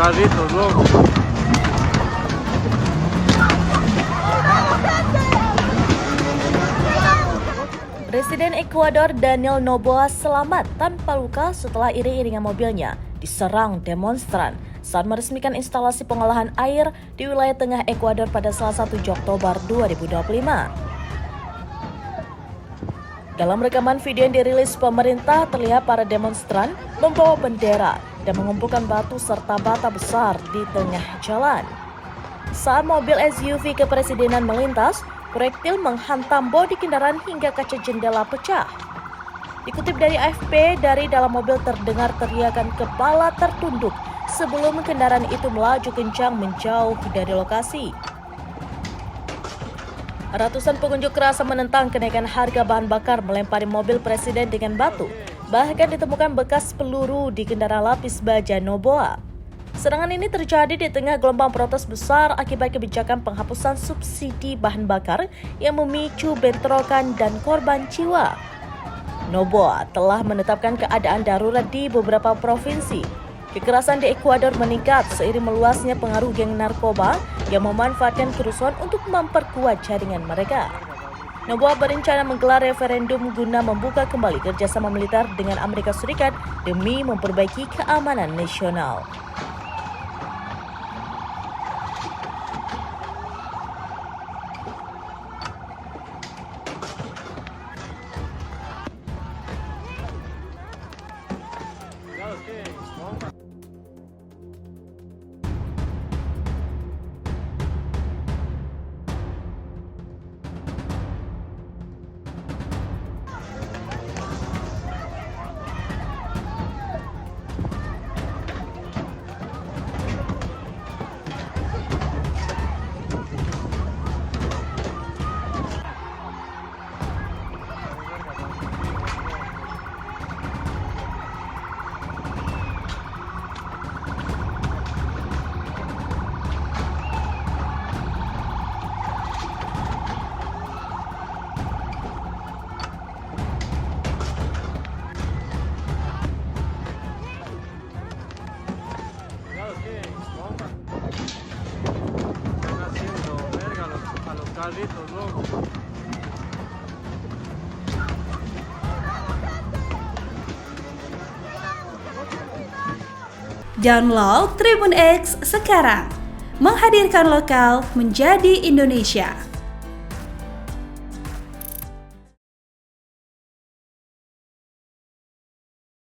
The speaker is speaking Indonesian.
carritos, loco. Presiden Ekuador Daniel Noboa selamat tanpa luka setelah iring-iringan mobilnya diserang demonstran saat meresmikan instalasi pengolahan air di wilayah tengah Ekuador pada Selasa 7 Oktober 2025. Dalam rekaman video yang dirilis pemerintah, terlihat para demonstran membawa bendera dan mengumpulkan batu serta bata besar di tengah jalan. Saat mobil SUV kepresidenan melintas, proyektil menghantam bodi kendaraan hingga kaca jendela pecah. Dikutip dari AFP, dari dalam mobil terdengar teriakan kepala tertunduk sebelum kendaraan itu melaju kencang menjauh dari lokasi. Ratusan pengunjuk rasa menentang kenaikan harga bahan bakar melempari mobil presiden dengan batu. Bahkan ditemukan bekas peluru di kendaraan lapis baja Noboa. Serangan ini terjadi di tengah gelombang protes besar akibat kebijakan penghapusan subsidi bahan bakar yang memicu bentrokan dan korban jiwa. Noboa telah menetapkan keadaan darurat di beberapa provinsi. Kekerasan di Ekuador meningkat seiring meluasnya pengaruh geng narkoba yang memanfaatkan kerusuhan untuk memperkuat jaringan mereka. Noboa berencana menggelar referendum guna membuka kembali kerjasama militer dengan Amerika Serikat demi memperbaiki keamanan nasional. Carritos, loco. Download Tribun X sekarang, menghadirkan lokal menjadi Indonesia.